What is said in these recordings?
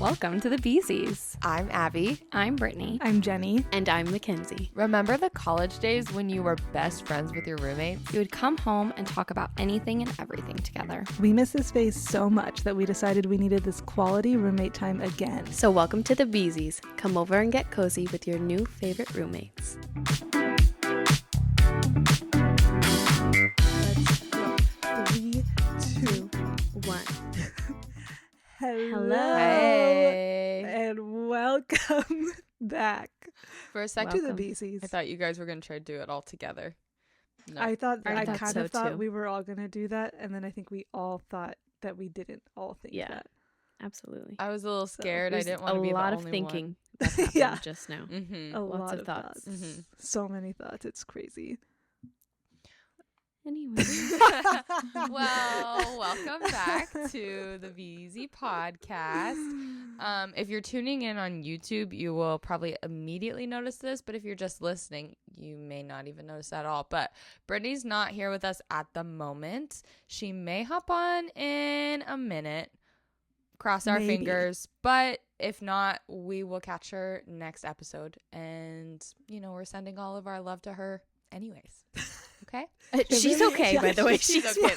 Welcome to the Beesies. I'm Abby. I'm Brittany. I'm Jenny. And I'm Mackenzie. Remember the college days when you were best friends with your roommates? We would come home and talk about anything and everything together. We miss this phase so much that we decided we needed this quality roommate time again. So welcome to the Beesies. Come over and get cozy with your new favorite roommates. Let's go. 3, 2, 1. Hello. Hey. And welcome back For a second, to the Welcome. Beesies. I thought you guys were going to try to do it all together. No. I thought kind so, of thought too. we were all going to do that. And then I think we all thought that we didn't all think Yeah. that. Absolutely. I was a little scared. I There's didn't want to be a lot the of only thinking that happened Yeah. just now. one. Mm-hmm. A Lots lot of of thoughts. thoughts. Mhm. So many thoughts. It's crazy. Anyway. Well, welcome back to the VZ podcast. If you're tuning in on YouTube, you will probably immediately notice this, but if you're just listening, you may not even notice that at all. But Brittany's not here with us at the moment. She may hop on in a minute. Cross our Maybe. fingers, but if not, we will catch her next episode. And, you know, we're sending all of our love to her anyways. Okay? She's okay, by the way. She's okay.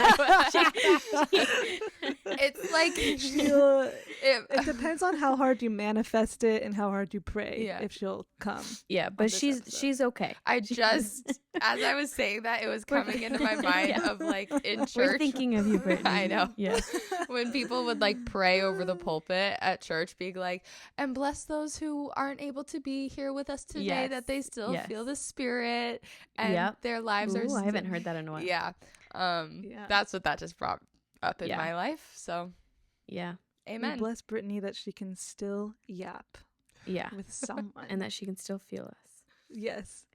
It's like It depends on how hard you manifest it and how hard you pray Yeah. if she'll come. Yeah, but this she's episode. okay. I just, as I was saying that, it was coming into my mind Yeah. of like in We're church thinking of you, Brittany. I know. Yeah. when people would like pray over the pulpit at church, being like, and bless those who aren't able to be here with us today, Yes. that they still Yes. feel the spirit and Yep. their lives are Ooh, I haven't still- heard that in a while. Yeah. Yeah. That's what that just brought up in Yeah. my life. So, Yeah. We amen. bless Brittany that she can still yap Yeah. with someone. And that she can still feel us. Yes.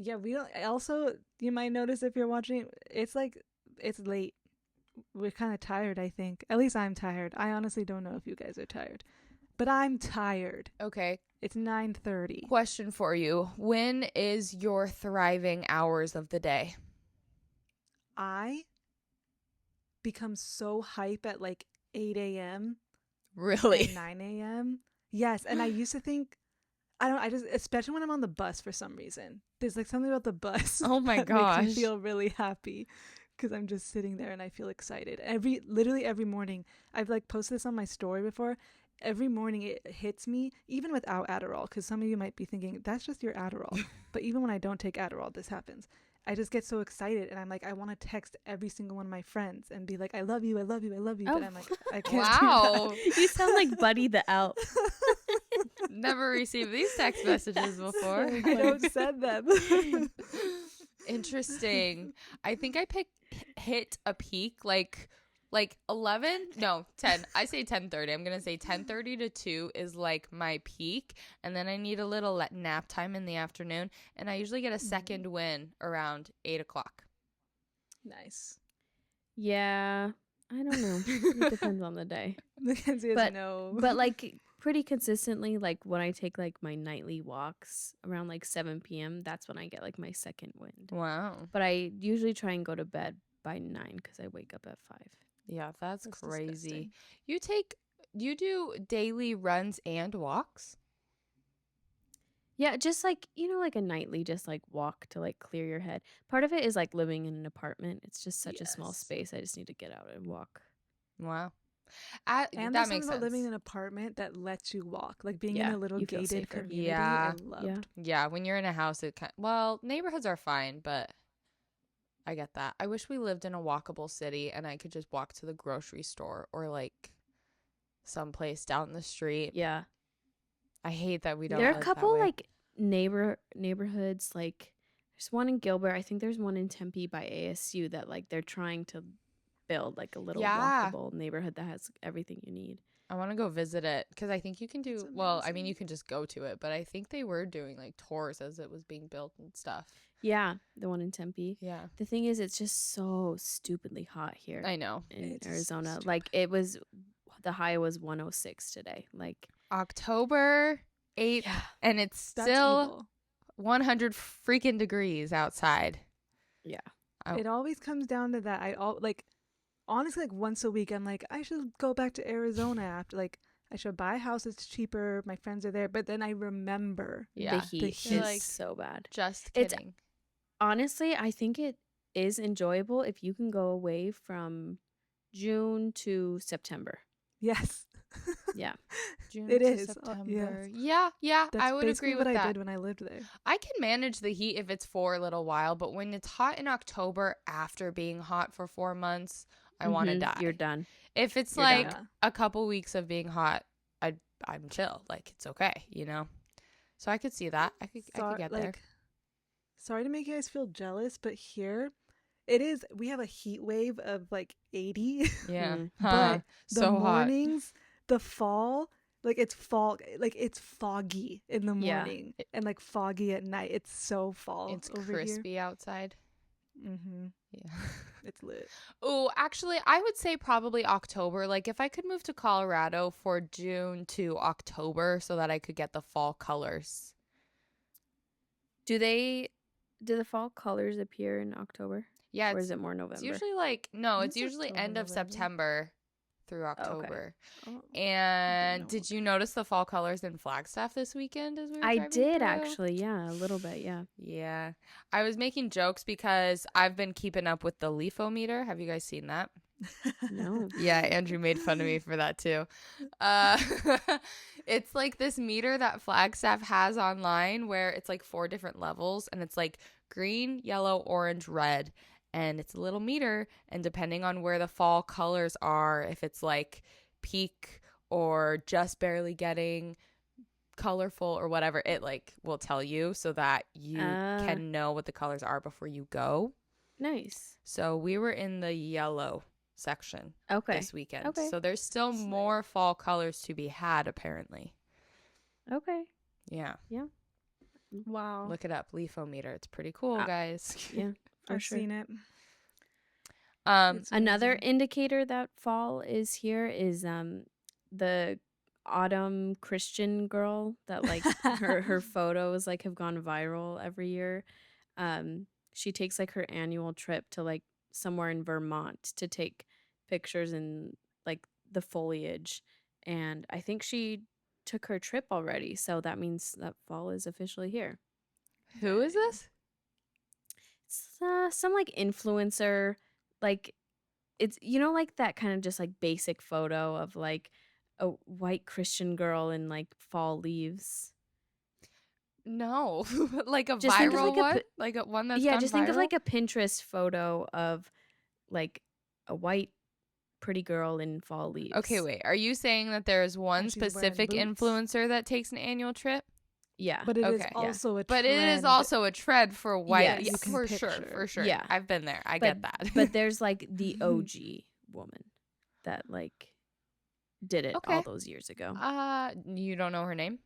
Yeah, we don't also you might notice if you're watching it's late. We're kind of tired, I think. At least I'm tired. I honestly don't know if you guys are tired. But I'm tired. Okay. It's 9:30. Question for you. When is your thriving hours of the day? I become so hype at like 8 a.m. Really? and 9 a.m. Yes, and I used to think I just especially when I'm on the bus for some reason. There's like something about the bus Oh my that makes gosh. me feel really happy because I'm just sitting there and I feel excited. Literally every morning, I've like posted this on my story before. Every morning it hits me, even without Adderall, because some of you might be thinking that's just your Adderall. But even when I don't take Adderall, this happens. I just get so excited and I'm like, I want to text every single one of my friends and be like, I love you, I love you, I love you. Oh. But I'm like, I can't Wow. You sound like Buddy the Elf. Never received these text messages before. do that. I don't send them. Interesting. I think I hit a peak like 11, no, 10. I say 10:30. I'm going to say 10:30 to 2 is like my peak, and then I need a little nap time in the afternoon, and I usually get a second win around 8 o'clock. Nice. Yeah. I don't know. It depends on the day. Mackenzie has But- no. But like pretty consistently, like when I take like my nightly walks around like 7 p.m., that's when I get like my second wind. Wow. But I usually try and go to bed by 9 because I wake up at 5. Yeah, that's crazy. disgusting. You do daily runs and walks? Yeah, just like, like a nightly, just like walk to like clear your head. Part of it is like living in an apartment. It's just such a small Yes. space. I just need to get out and walk. Wow. And that there's makes something about sense. living in an apartment that lets you walk, like being in Yeah, a little you feel gated safer. community. Yeah. I loved. Yeah. Yeah, when you're in a house, neighborhoods are fine, but I get that. I wish we lived in a walkable city and I could just walk to the grocery store or like someplace down the street. Yeah. I hate that we don't. There are a live that couple way. like neighborhoods, like there's one in Gilbert. I think there's one in Tempe by ASU that like they're trying to build like a little Yeah. walkable neighborhood that has everything you need. I want to go visit it because I think you can do. That's Well, I mean, amazing. you can just go to it, but I think they were doing like tours as it was being built and stuff. Yeah, the one in Tempe. Yeah, The thing is, it's just so stupidly hot here I know. in It's so Arizona. stupid. Like the high was 106 today. Like October 8th, yeah, and it's That's still evil. 100 freaking degrees outside. yeah. Oh. It always comes down to that. honestly, like once a week, I'm like, I should go back to Arizona after, like, I should buy a house. It's cheaper. My friends are there. But then I remember Yeah. The heat You're is like, so bad. Just It's kidding. honestly, I think it is enjoyable if you can go away from June to September. yes, Yeah. June it to is. September. Yes. Yeah, That's I would basically agree what with I that. did when I lived there. I can manage the heat if it's for a little while, but when it's hot in October after being hot for 4 months, I want to die. You're done. If it's You're like done. a couple weeks of being hot, I'm chill. Like, it's okay, you know? So I could see that. I could get there. Sorry to make you guys feel jealous, but here it is. We have a heat wave of like 80. Yeah. Mm. But the so hot. mornings, the fall, like it's fall, like it's foggy in the Yeah. morning and like foggy at night. It's so fall. It's over crispy outside. Here. Mm-hmm. Yeah. It's lit. Oh, actually, I would say probably October. Like, if I could move to Colorado for June to October so that I could get the fall colors. Do the fall colors appear in October? Yeah, Or is it more November? it's usually like, no, it's It's usually October, end of November. September through okay. October. Oh. And know. did you notice the fall colors in Flagstaff this weekend as we were I driving did through? actually, yeah, a little bit, yeah. Yeah. I was making jokes because I've been keeping up with the leafometer. Have you guys seen that? No. Yeah, Andrew made fun of me for that too. It's like this meter that Flagstaff has online where it's like 4 different levels and it's like green, yellow, orange, red. And it's a little meter, and depending on where the fall colors are, if it's like peak or just barely getting colorful or whatever, it like will tell you so that you can know what the colors are before you go. Nice. So we were in the yellow section this weekend. Okay. So there's still That's more fall colors to be had, apparently. Okay. Yeah. Wow. Look it up. Leafometer. It's pretty cool, guys. Yeah, for I've sure. seen it. It's Another amazing. indicator that fall is here is the autumn Christian girl that like her photos like have gone viral every year. She takes like her annual trip to like somewhere in Vermont to take pictures in like the foliage, and I think she took her trip already, so that means that fall is officially here. Who is this? It's some like influencer, like it's like that kind of just like basic photo of like a white Christian girl in like fall leaves. No. Like a Just think of, viral like, a one? pi- Like a one that's Yeah, gone just think of viral? like a Pinterest photo of like a white pretty girl in fall leaves. Okay, wait. Are you saying that there is one And she's wearing specific boots. influencer that takes an annual trip? Yeah. But it is Okay, yeah. also a But trend. it is also a trend for white. Yes. Yeah, You can for picture. sure. Yeah. I've been there. I But- get that. But there's like the OG woman that like did it all Okay. those years ago. You don't know her name?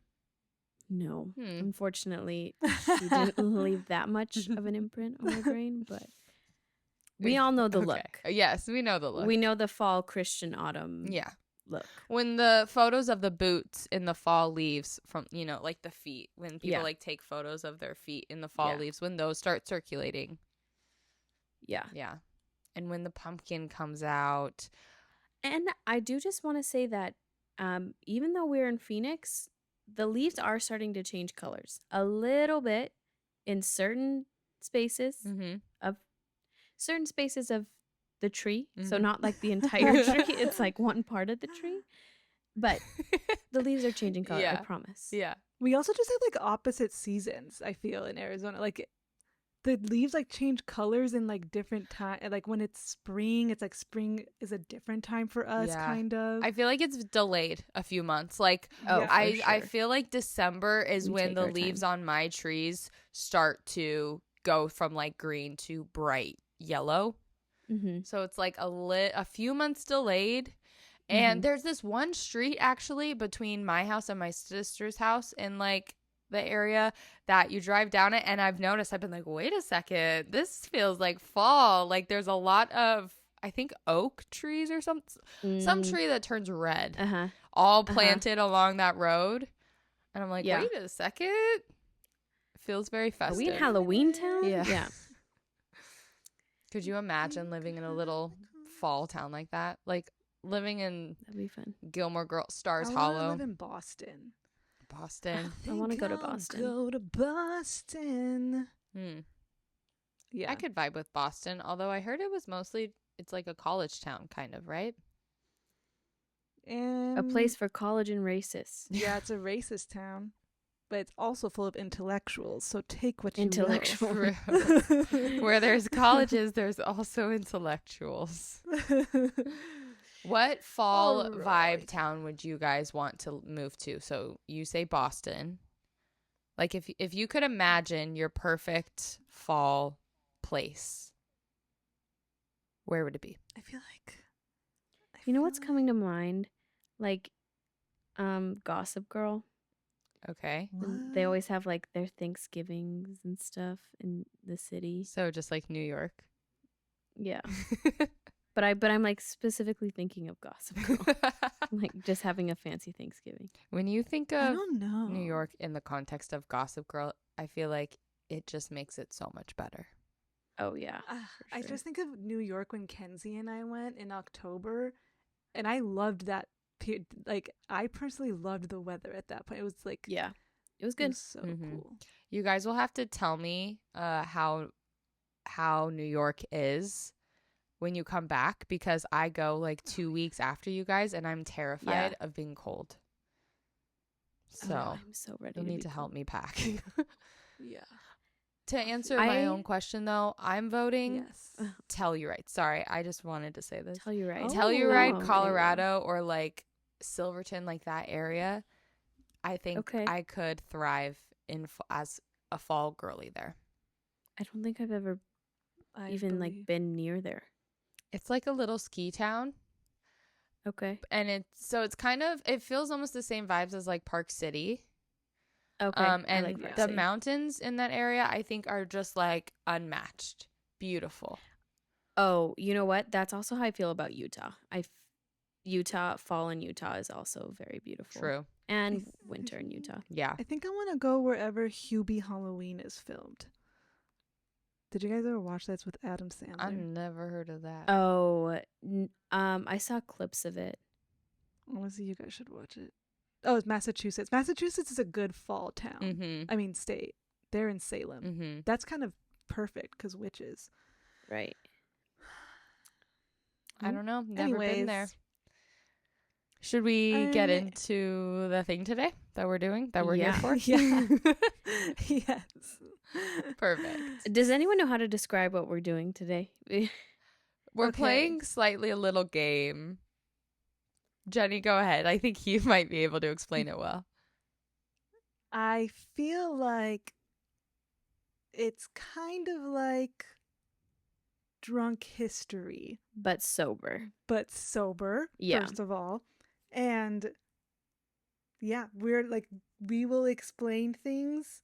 No. Hmm. Unfortunately, she didn't leave that much of an imprint on my brain, but we all know the Okay. look. Yes, we know the look. We know the fall Christian autumn Yeah. look. When the photos of the boots in the fall leaves from, like the feet, when people Yeah. like take photos of their feet in the fall Yeah. leaves, when those start circulating. Yeah. Yeah. And when the pumpkin comes out. And I do just want to say that even though we're in Phoenix, the leaves are starting to change colors a little bit in certain spaces Mm-hmm. of the tree. So Mhm. not like the entire tree. It's like one part of the tree. But the leaves are changing color, Yeah. I promise. Yeah. We also just have like opposite seasons, I feel, in Arizona. Like the leaves like change colors in like different time. Like when it's spring, it's like spring is a different time for us, Yeah. kind of. I feel like it's delayed a few months. Like Oh, Yeah. for I sure. feel like December is We when take the our leaves time. on my trees start to go from like green to bright yellow. Mm-hmm. So it's like a few months delayed. And Mhm. there's this one street actually between my house and my sister's house in like the area that you drive down it, and I've noticed, I've been like, wait a second, this feels like fall. Like there's a lot of, I think, oak trees or some tree that turns red, Uh-huh. all planted along that road. And I'm like, Yeah. wait a second. It feels very Are festive. we in Halloween town? Yeah. Yeah. Could you imagine living in a little fall town like that. Like living in That'd be fun. Gilmore Girls, Stars I want to Hollow, live in Boston. Boston. I wanna Think go to I'll Boston. Go to Boston. Hmm. Yeah. I could vibe with Boston, although I heard it's like a college town kind of, right? And A place for college and racists. Yeah, it's a racist town, but it's also full of intellectuals. So take what you Intellectual. True. Where there's colleges, there's also intellectuals. will. What fall Alright. vibe town would you guys want to move to? So you say Boston. Like if you could imagine your perfect fall place, where would it be? I feel like. You know what's coming to mind? Like, Gossip Girl. Okay. And they always have like their Thanksgivings and stuff in the city. So just like New York. Yeah. But I'm like specifically thinking of Gossip Girl. Like just having a fancy Thanksgiving. When you think I of don't know. New York in the context of Gossip Girl, I feel like it just makes it so much better. Oh yeah. I sure. just think of New York when Kenzie and I went in October, and I loved that. Like I personally loved the weather at that point. It was like Yeah. It was it good. was so Mhm. cool. You guys will have to tell me how New York is when you come back, because I go like 2 weeks after you guys and I'm terrified of being cold. So I'm so ready. you'll to need be to help cold. me pack. Yeah. To answer my I- own question though, I'm voting Yes. Telluride. Sorry, I just wanted to say this. Tell you right. Oh. Telluride, okay. Colorado, or like Silverton, like that area. I think Okay. I could thrive as a fall girly there. I don't think I've ever I even like believe. been near there. It's like a little ski town, Okay. and it's kind of, it feels almost the same vibes as like Park City. Okay. And I like Park the City. mountains in that area I think are just like unmatched. Beautiful. Oh, you know what? That's also how I feel about Utah. Utah, fall in Utah is also very beautiful. True. And winter in Utah. Yeah. I think I want to go wherever Hubie Halloween is filmed. Did you guys ever watch that? It's with Adam Sandler. I've never heard of that. Oh, I saw clips of it. Honestly, you guys should watch it. Oh, it's Massachusetts. Massachusetts is a good fall town. Mhm. I mean, state. They're in Salem. Mhm. That's kind of perfect because witches. Right. I don't know. Never Anyways, been there. Should we get into the thing today that we're doing, that we're here Yeah. for? Yeah. Yes. Perfect. Does anyone know how to describe what we're doing today? We're Okay. playing slightly a little game. Jenny, go ahead. I think you might be able to explain it well. I feel like it's kind of like drunk history, But sober. but sober, Yeah. first of all. And yeah, we will explain things,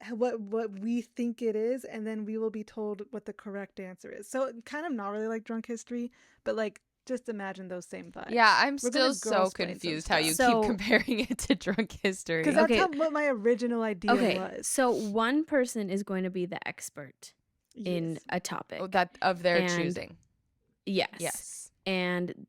what we think it is, and then we will be told what the correct answer is. So kind of not really like drunk history, but like just imagine those same vibes. Yeah, I'm We're gonna still so girl-splain some confused how you stuff. So- keep comparing it to drunk history. Because that's Okay. what my original idea Okay. was. So one person is going to be the expert in Yes. a topic. Oh, that of their And- choosing. Yes. Yes. And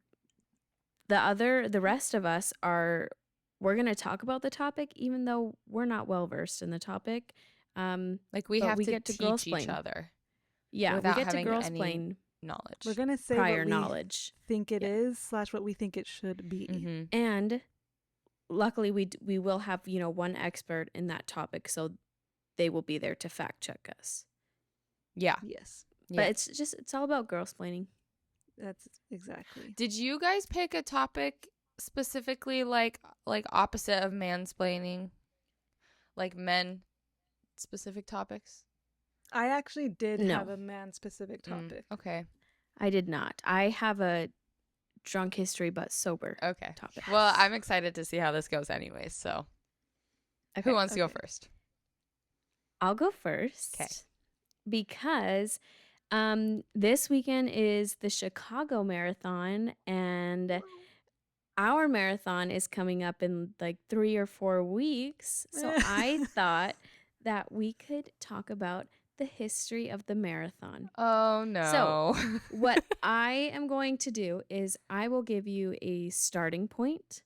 the rest of us we're going to talk about the topic even though we're not well versed in the topic. Like we But have we to get to teach girl-splain. each other Yeah, without we get to having girl any explain knowledge. We're gonna say prior what we knowledge. think it Yeah. is / what we think it should be. Mhm. And luckily we will have, one expert in that topic, so they will be there to fact check us. Yeah. Yes, But Yeah. it's all about girl-splaining. that's exactly. Did you guys pick a topic specifically like opposite of mansplaining? Like men specific topics? I actually did No. have a man-specific topic. Okay. I did not. I have a drunk history but sober Okay. topic. Well, I'm excited to see how this goes anyways, so Okay. who wants to go Okay. first? I'll go first. 'Kay. Because this weekend is the Chicago Marathon, and our marathon is coming up in like 3 or 4 weeks. So I thought that we could talk about the history of the marathon. Oh no. What I am going to do is I will give you a starting point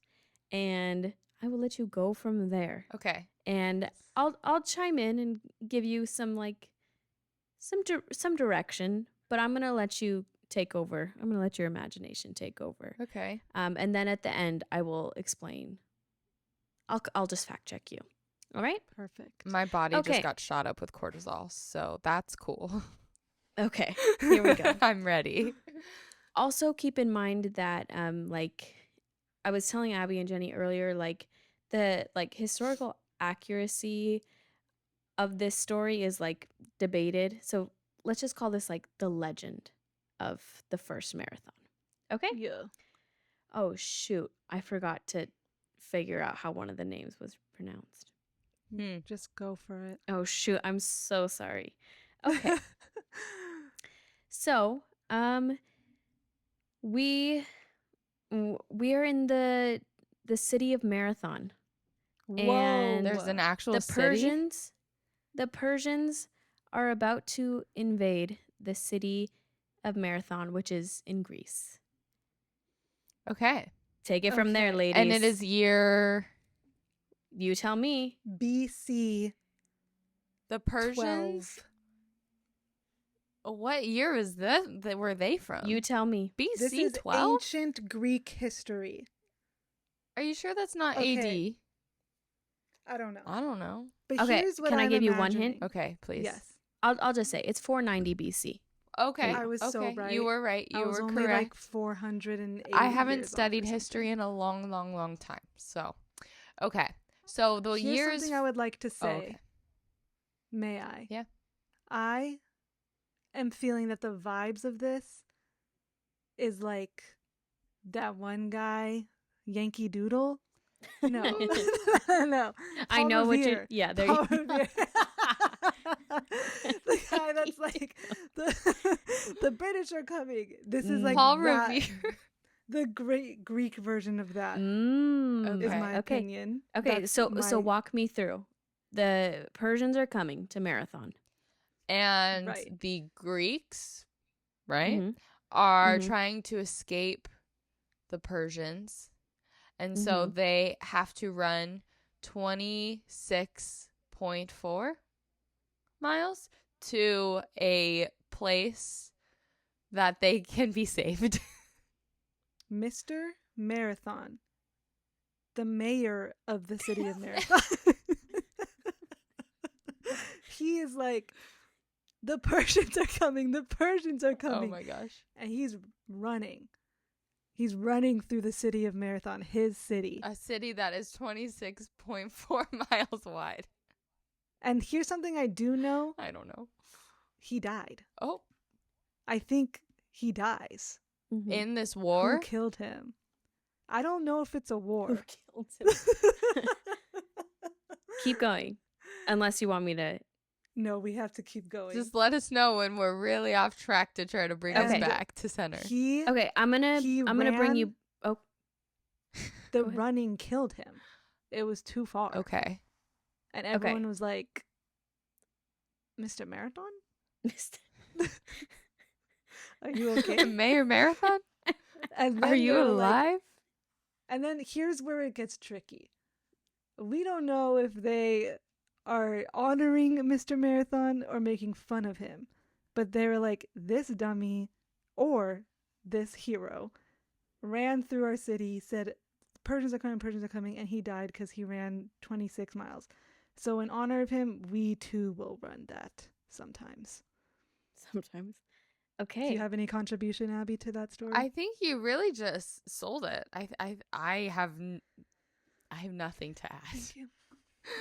and I will let you go from there. Okay. And I'll chime in and give you some some direction, but I'm going to let you take over. I'm going to let your imagination take over. Okay. And then at the end I will explain. I'll just fact check you. All right? Perfect. My body Okay. just got shot up with cortisol, so that's cool. Okay. Here we go. I'm ready. Also keep in mind that like I was telling Abby and Jenny earlier, like the historical accuracy of this story is like debated. So let's just call this like the legend of the first marathon. Okay? Yeah. Oh shoot. I forgot to figure out how one of the names was pronounced. Just go for it. Oh shoot. I'm so sorry. Okay. So, we are in the city of Marathon. And There's an actual the city? Persians are about to invade the city of Marathon, which is in Greece. Okay. Take it from there, Okay. ladies. And it is year You tell me. BC the Persians. 12. What year was this? Were they from? You tell me. This BC is 12? ancient Greek history. Are you sure that's not Okay. I don't know. AD? I don't know. But Okay, here's what can I I'm give you one imagining. hint? Okay, please. Yes. I'll just say it's 490 BC. Okay. I was so okay. right. You were right. I You was were only correct. like 480 I haven't years off or studied something. history in a long, long, long time. So, okay. So the Here's years. something I would like to Oh, say. okay. May I? Yeah. I am feeling that the vibes of this is like that one guy, Yankee Doodle. No. No. I Paul know what you're. Revere. Yeah, there Paul you go. Revere. The guy that's like the British are coming. This is like Paul that, Revere. the great Greek version of that is Okay. my Okay. opinion. Okay, That's so my- walk me through. The Persians are coming to Marathon. And Right. the Greeks, right, Mhm. are Mhm. trying to escape the Persians. And so Mhm. they have to run 26.4 miles to a place that they can be saved. Mr. Marathon, the mayor of the city of Marathon. He is like, the Persians are coming, the Persians are Oh coming. my gosh. And he's running. He's running through the city of Marathon, his city. A city that is 26.4 miles wide. And here's something I do know. I don't know. He died. Oh, I think he dies. Mhm. in this Who war? killed him? I don't know if it's a Who war. killed him? Keep going, unless you want me to. No, we have to keep going. Just let us know when we're really off track to try to bring us Okay. back to center. He Okay, I'm gonna bring ran- you. Oh, the Go ahead. running killed him. It was too far. Okay. And everyone was like, Mr. Marathon? Mr. Are you okay? Mayor Marathon? And Are then you they were like- alive? and then here's where it gets tricky. We don't know if they are honoring Mr. Marathon or making fun of him. But they were like, this dummy or this hero ran through our city, said, Persians are coming, and he died because he ran 26 miles. So in honor of him, we too will run that sometimes. Sometimes. Do Okay. you have any contribution, Abby, to that story? I think you really just sold it. I have nothing to add. Thank you.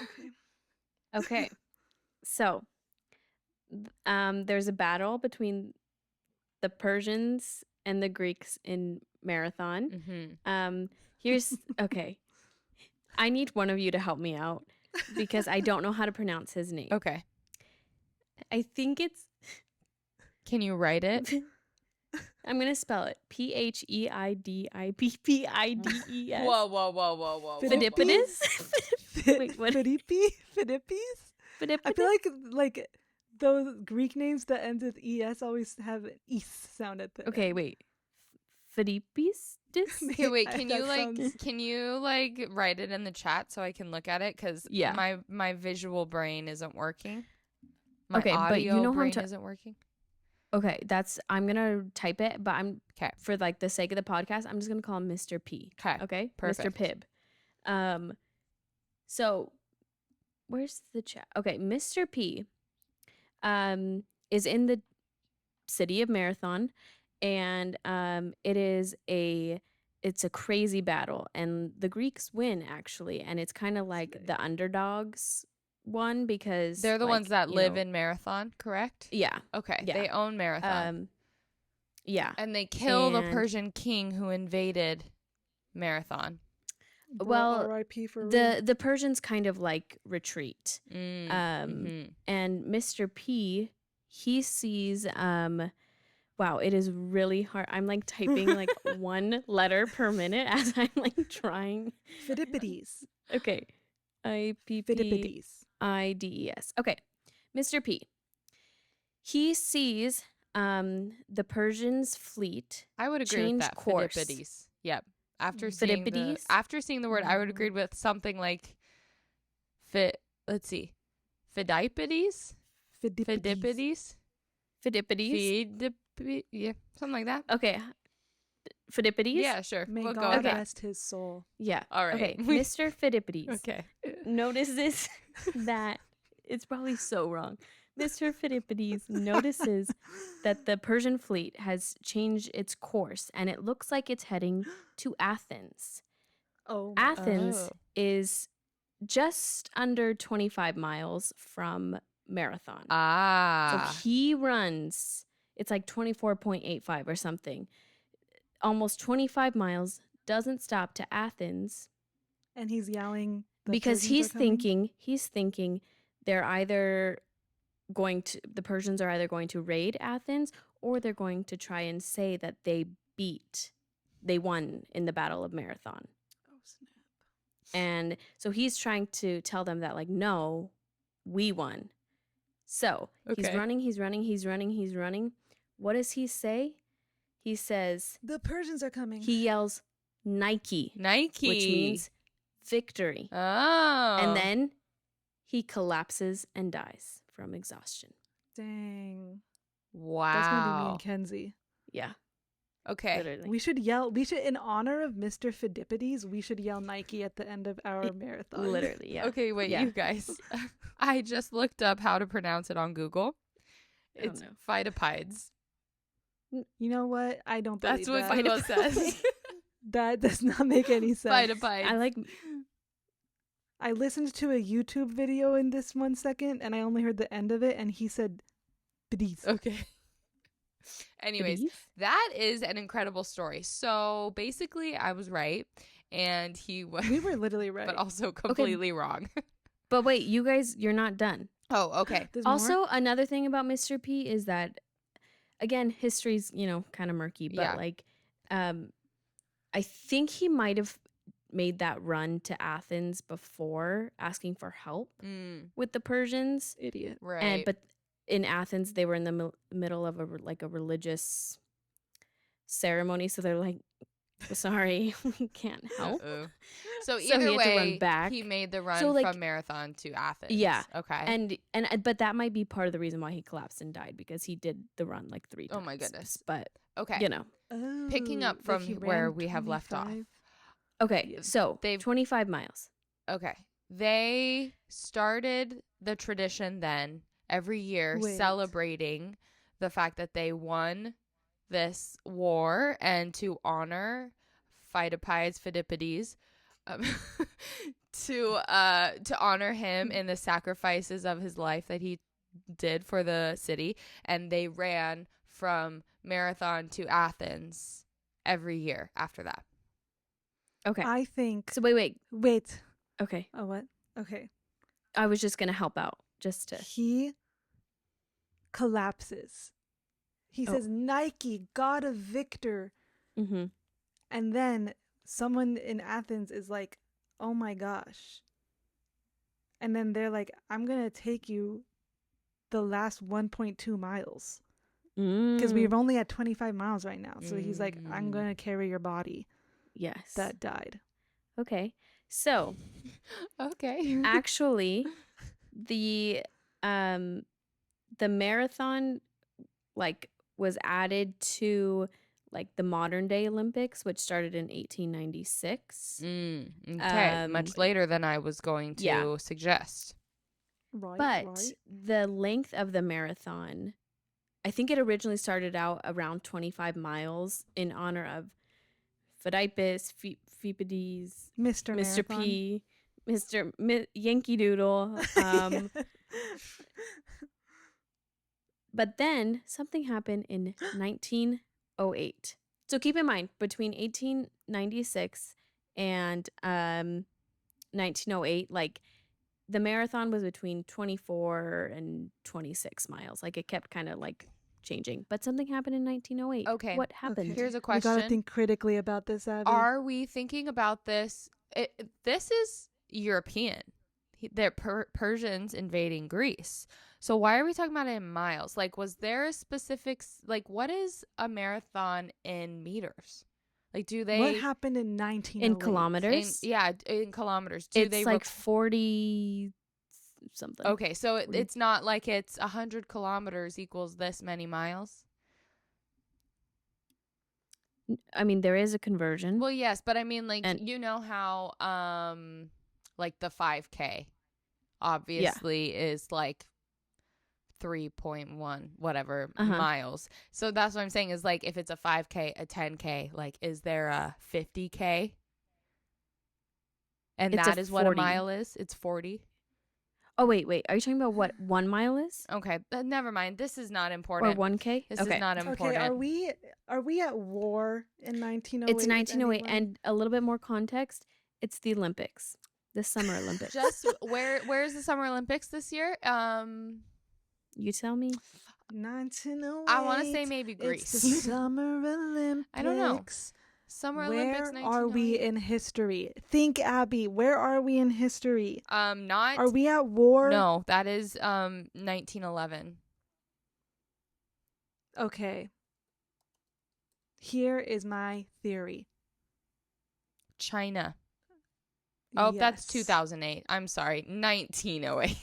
Okay. Okay. So, there's a battle between the Persians and the Greeks in Marathon. Mm-hmm. Here's okay. I need one of you to help me out because I don't know how to pronounce his name. Okay. I think it's Can you write it? I'm gonna spell it Pheidippiddes. Whoa. Phidippides? Wait, what? Phidippides? I feel like those Greek names that end with es always have an is sound at the Okay, end. wait. Philippis? Okay, wait. Can That you sounds- can you like write it in the chat so I can look at it? Because Yeah. my visual brain isn't working. My Okay, but you audio know who I'm brain isn't working. Okay, I'm gonna type it, but I'm 'Kay. for like the sake of the podcast, I'm just gonna call him Mr. P. 'Kay, Okay, perfect. Mr. Pibb. So where's the chat? Okay, Mr. P, is in the city of Marathon, and it's a crazy battle, and the Greeks win actually, and it's kind of like Sick. the underdogs won because They're the ones like, that you live know, in Marathon, correct? yeah, Okay, yeah. they own Marathon. Yeah. And they kill the and- Persian king who invaded Marathon. Bro, Well, RIP for real. the Persians kind of like retreat. Mhm. And Mr. P, he sees wow, it is really hard. I'm like typing like one letter per minute as I'm like trying. Phidippides. Okay. Phidippides. IPPIDES. Okay. Mr. P. He sees the Persians' fleet I would agree change with that. course. Phidippides. Yep. After Phidippides? seeing the word, I would agree with something like let's see. Phidippides? Phidippides. Phidippides? Yeah, something like that. Okay. Phidippides? Yeah, sure. May We'll go God with that. rest his soul. Yeah. All right. Okay. Mr. Phidippides Okay. notices that it's probably so wrong. Mr. Phidippides notices that the Persian fleet has changed its course and it looks like it's heading to Athens. Oh, Athens Oh. is just under 25 miles from Marathon. Ah. So he runs, it's like 24.85 or something. Almost 25 miles, doesn't stop to Athens and he's yelling the because Persians are coming? he's thinking they're either the Persians are either going to raid Athens or they're going to try and say that they won in the Battle of Marathon. Oh snap! And so he's trying to tell them that like, no, we won. So he's Okay. running. What does he say? He says, The Persians are coming. he yells Nike, Nike. which means victory. Oh. And then he collapses and dies from exhaustion. Dang. Wow. That's gonna be me and Kenzie. Yeah, Okay. literally. We should in honor of Mr. Phidippides, we should yell Nike at the end of our marathon. Literally, yeah. Okay, wait, Yeah. you guys. I just looked up how to pronounce it on Google. Oh, It's no. Phytopides. You know what? I don't believe That's what that. Google says. That does not make any sense. Phytopides. I like I listened to a YouTube video in this 1 second and I only heard the end of it and he said Bidis. Okay. Anyways, Biddies? that is an incredible story. So basically, I was right, and he was, We were literally right. but also completely wrong. But wait, you guys, you're not done. Oh, okay. There's more? Also, another thing about Mr. P is that, again, history's, kind of murky, but Yeah. like, I think he might have made that run to Athens before asking for help with the Persians. Idiot. Right. But in Athens, they were in the middle of a religious ceremony. So they're like, sorry, we can't help. Uh-oh. So So either he had to run way, back. he made the run So, like- from Marathon to Athens. Yeah. Okay. But that might be part of the reason why he collapsed and died because he did the run like 3 times. Oh my goodness. But, okay. Oh, Picking up like from he where ran we have left off. 25? okay, Yeah, so they've- 25 miles. Okay. They started the tradition then every year Wait. celebrating the fact that they won this war and to honor Phidippides, to honor him in the sacrifices of his life that he did for the city, and they ran from Marathon to Athens every year after that. Okay. I think. So wait. Wait. Okay. Oh, what? Okay. I was just going to help out just to. He collapses. He Oh. says, Nike, God of Victor. Mm-hmm. And then someone in Athens is like, oh my gosh. And then they're like, I'm going to take you the last 1.2 miles. Mm. Because we're only at 25 miles right now. So he's like, I'm Mm. going to carry your body Yes. that died. Okay. So Okay. actually, the marathon like was added to like the modern day Olympics, which started in 1896. Okay. Much later than I was going to yeah. suggest. But the length of the marathon, I think it originally started out around 25 miles in honor of Phidippus, Phoebides, Mr. Mr. Marathon. P, Yankee Doodle. But then something happened in 1908. So keep in mind, between 1896 and 1908, like the marathon was between 24 and 26 miles. Like it kept kind of like changing. But something happened in 1908. Okay. What happened? Okay. Here's a We question. gotta think critically about this, Abby. Are we thinking about this? This is European. They're Persians invading Greece. So why are we talking about it in miles? Like, was there a specific, like, what is a marathon in meters? Like, do they... What happened in 1908? In kilometers? In kilometers. Do It's they like 40 something. Okay, so it's not like it's 100 kilometers equals this many miles? I mean, there is a conversion. Well, yes, but I mean, like, And- you know how, like, the 5K obviously is, like, 3.1 whatever miles. So that's what I'm saying is, like, if it's a 5K, a 10K, like, is there a 50K? And It's that a is what a 40. mile is? It's 40? Oh, wait. Are you talking about what 1 mile is? Okay, never mind. This is not Or important. 1K? This Okay. is not important. Okay, are we at war in 1908? It's 1908. anyone? And a little bit more context, it's the Olympics. The Summer Olympics. Just where's the Summer Olympics this year? You tell me. 1908. I want to say maybe It's the Greece. Summer Olympics. I don't know. Summer Olympics. Where are we in history? Think, Abby. Where are we in history? Not. Are we at war? No, that is 1911. Okay. Here is my theory. China. Oh, that's Yes. 2008. I'm sorry, 1908.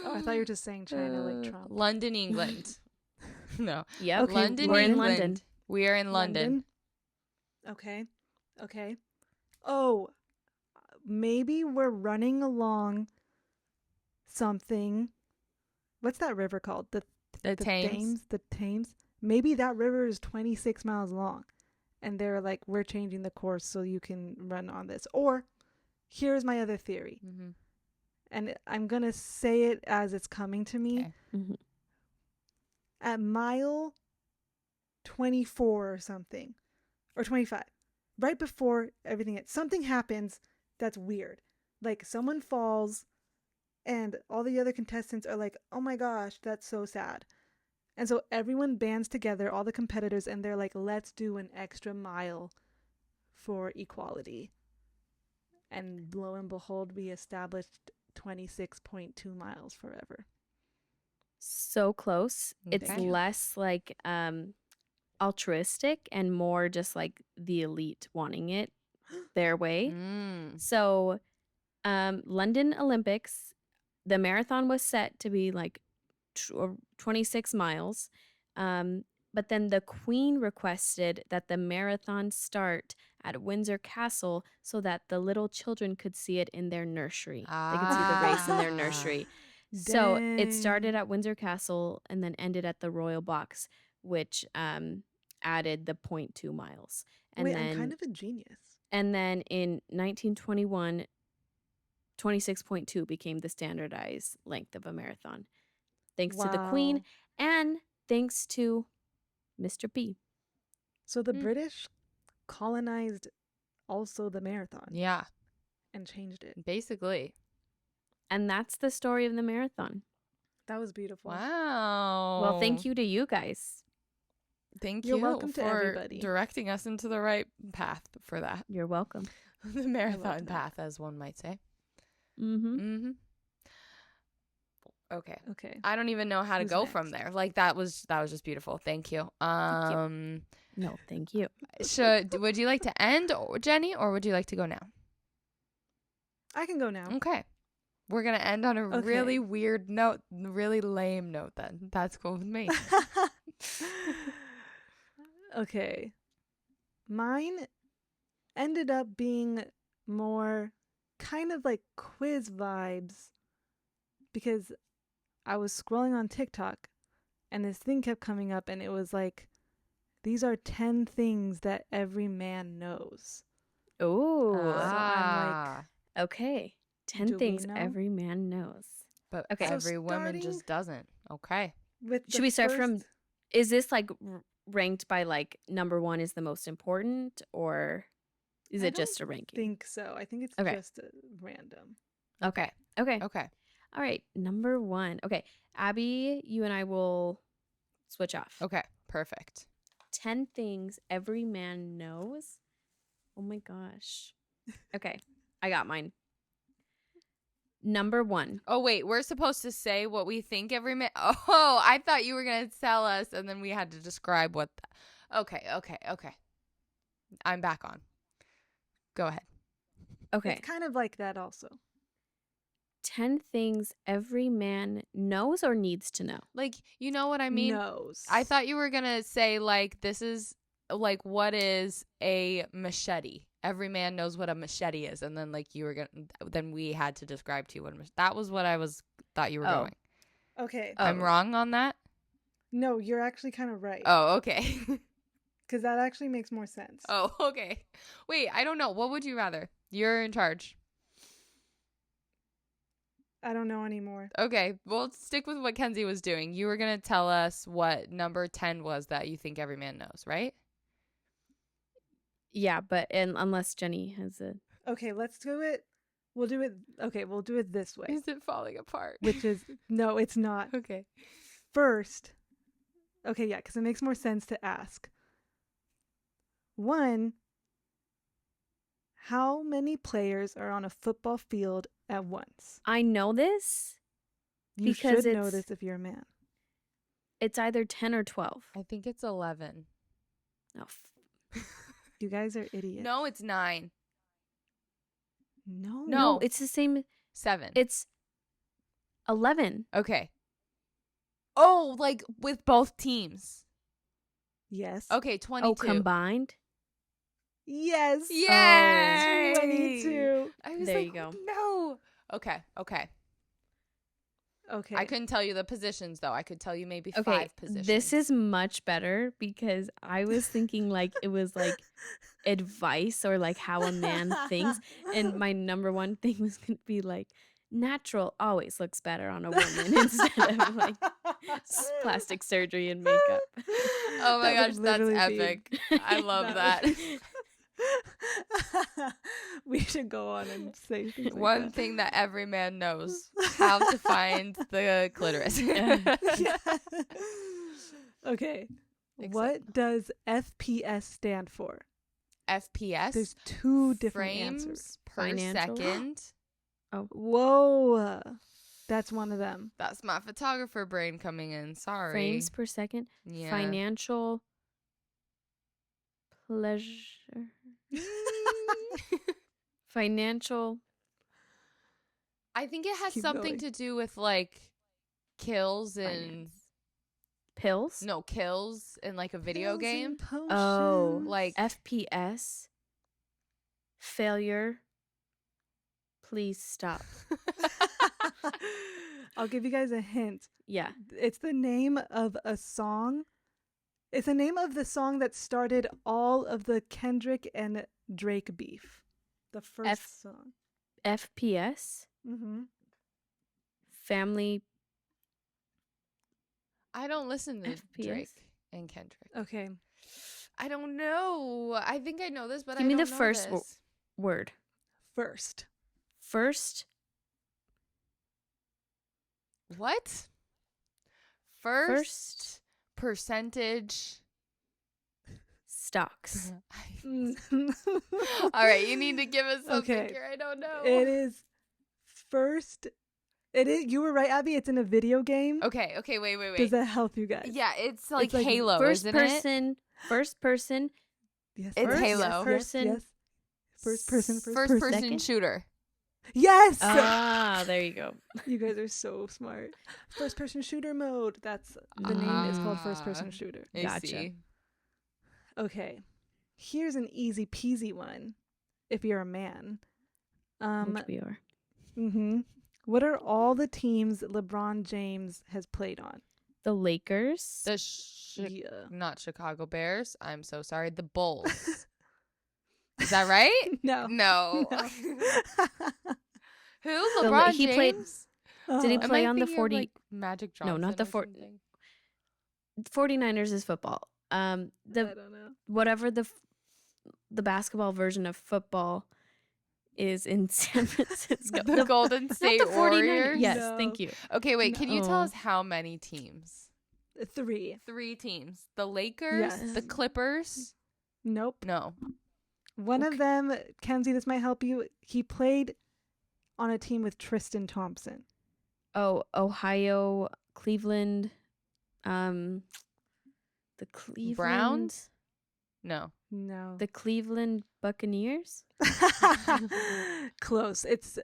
Oh, I thought you were just saying China like Trump. London, England. No. Yep. Okay, London, we're in England. London. We are in London. Okay. Oh, maybe we're running along something. What's that river called? The Thames. The Thames. Maybe that river is 26 miles long. And they're like, we're changing the course so you can run on this. Or here's my other theory. Mm-hmm. And I'm going to say it as it's coming to me. Okay. Mm-hmm. At mile 24 or something, or 25, right before everything, something happens that's weird. Like someone falls and all the other contestants are like, oh my gosh, that's so sad. And so everyone bands together, all the competitors, and they're like, let's do an extra mile for equality. And lo and behold, we established 26.2 miles forever. So close. It's Okay. less like altruistic and more just like the elite wanting it their way. So London Olympics, the marathon was set to be like 26 miles. But then the Queen requested that the marathon start at Windsor Castle so that the little children could see it in their nursery. They could see the race in their nursery. So it started Dang. at Windsor Castle and then ended at the Royal Box, which added the 0.2 miles. And Wait, then, I'm kind of a genius. And then in 1921, 26.2 became the standardized length of a marathon. Thanks to the Queen and thanks to Mr. P. So the British colonized also the marathon. Yeah. And changed it. Basically. And that's the story of the marathon. That was beautiful. Wow. Well, thank you to you guys. Thank You're you welcome to for everybody. directing us into the right path for that. You're welcome. The marathon path, as one might say. Mm-hmm. Mm-hmm. Okay. Okay. I don't even know how to Who's go from next? there. Like that was just beautiful. Thank you. No, thank you. Would you like to end, Jenny, or would you like to go now? I can go now. Okay. We're going to end on a Okay. really weird note, really lame note then. That's cool with me. Okay. Mine ended up being more kind of like quiz vibes because I was scrolling on TikTok and this thing kept coming up and it was like, these are 10 things that every man knows. Oh, So I'm like, okay. 10 do we things know? every man knows. But Okay. So every woman starting just doesn't. Okay. with Should the we start first, from, is this like ranked by like number one is the most important, or is I it don't just a ranking? think so. I think it's Okay. just random. Okay. Okay. Okay. All right. Number one. Okay. Abby, you and I will switch off. Okay. Perfect. 10 things every man knows. Oh my gosh. Okay. I got mine. Number one. Oh, wait. We're supposed to say what we think every man. Oh, I thought you were going to tell us and then we had to describe what. Okay. I'm back on. Go ahead. Okay. It's kind of like that also. 10 things every man knows or needs to know. Like, you know what I mean? Knows. I thought you were going to say, like, this is, like, what is a machete? Every man knows what a machete is. And then, like, you were going to, then we had to describe to you what a machete. That was what thought you were Oh. going. Okay. I'm wrong on that? No, you're actually kind of right. Oh, okay. Because that actually makes more sense. Oh, okay. Wait, I don't know. What would you rather? You're in charge. I don't know anymore. Okay, we'll stick with what Kenzie was doing. You were going to tell us what number 10 was that you think every man knows, right? Yeah, but unless Jenny has a. Okay, let's do it. We'll do it. Okay, we'll do it this way. Is it falling apart? Which is, no, it's not. Okay. First, okay, yeah, because it makes more sense to ask. One, how many players are on a football field at once? I know this. You Because should know it's- this if you're a man. It's either 10 or 12. I think it's 11. No. You guys are idiots. No, it's 9. No. No. It's the same. 7. It's 11. Okay. Oh, like with both teams. Yes. Okay, 22. Oh, combined? Yes. Yay! 22. I was There like, you go. no. Okay. Okay. I couldn't tell you the positions, though. I could tell you maybe Okay, 5 positions. this is much better because I was thinking like it was like advice or like how a man thinks. And my number one thing was going to be like natural always looks better on a woman instead of like plastic surgery and makeup. Oh my That gosh, would that's literally be- epic. I love that. We should go on and say things like One that. thing that every man knows: how to find the clitoris. Yeah. Okay. What does FPS stand for? FPS. There's 2 different frames answers. per Financial. second. Whoa. That's one of them. That's my photographer brain coming in. Sorry. Frames per second. Yeah. Financial pleasure. Financial. I think it has Keep something going. to do with like kills and Finance. Pills. no kills in like a video Pills game. and potions. Oh, Like FPS. Failure. Please stop. I'll give you guys a hint. Yeah. It's the name of a song. It's the name of the song that started all of the Kendrick and Drake beef. The first song. FPS. Mm-hmm. Family. I don't listen to FPS? Drake and Kendrick. Okay. I don't know. I think I know this, but Give I me don't the know first this. Word. First. First. What? First percentage. Stocks. All right, you need to give us something Okay. here. I don't know. It is first It is. You were right, Abby. It's in a video game. Okay, wait. Does that help you guys? Yeah, it's like like Halo, First isn't it? person. First person. Yes. It's yes, Halo. Person. Yes. First person. First person Second? shooter. Yes. There you go. You guys are so smart. First person shooter mode. That's the name is called first person shooter. I Gotcha. see. Okay. Here's an easy peasy one. If you're a man. Which we are. What are all the teams LeBron James has played on? The Lakers. Yeah. Not Chicago Bears. I'm so sorry. The Bulls. Is that right? No. No. No. Who? LeBron he James? played- Did he Oh. Am play I on the thinking of, 40 like, Magic Johnson? No, not the or 40 something? 49ers is football. I The don't know. whatever the basketball version of football is in San Francisco. The Golden Not State the 49ers. Warriors? Yes, No. thank you. Okay, wait. Can you tell No. us how many teams? 3. 3 teams. The Lakers? Yes. The Clippers? Nope. No. One of Okay. them, Kenzie, this might help you. He played on a team with Tristan Thompson. Oh, Ohio, Cleveland, the Cleveland Browns? No. No. the Cleveland Buccaneers. Close. It's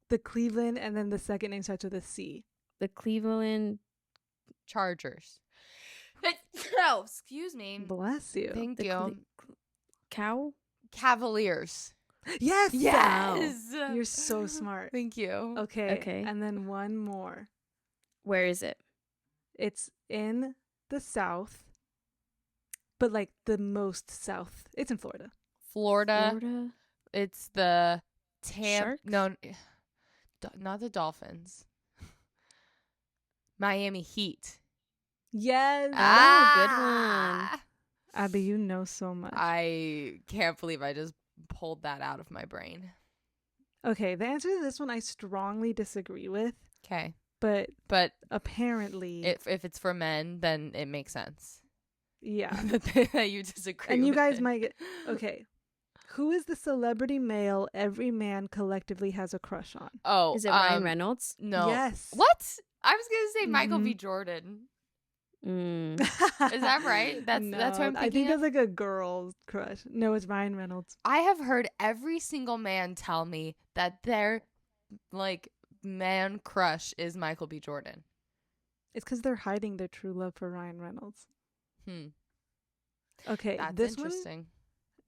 the Cleveland, and then the second name starts with a C. The Cleveland Chargers. Oh, excuse me. Bless you. Thank the you. Cow. Cavaliers. Yes. Yes. You're so smart. Thank you. Okay. Okay. And then one more. Where is it? It's in the South, but like the most South. It's in Florida. Florida. Florida. It's the Sharks? No, not the Dolphins. Miami Heat. Yes. Ah, Abby, you know so much. I can't believe I just pulled that out of my brain. Okay, the answer to this one I strongly disagree with, Okay. but But apparently, if it's for men, then it makes sense. yeah. That you disagree And you with guys it. might get, okay. Who is the celebrity male every man collectively has a crush on? Oh, Is it Ryan Reynolds? No. Yes. What? I was gonna say Michael B. Mhm. Jordan. Mm. Is that right? That's what I'm No, I thinking think of? that's like a girl's crush. No, it's Ryan Reynolds. I have heard every single man tell me that their like man crush is Michael B. Jordan. It's because they're hiding their true love for Ryan Reynolds. Okay, That's this one, interesting.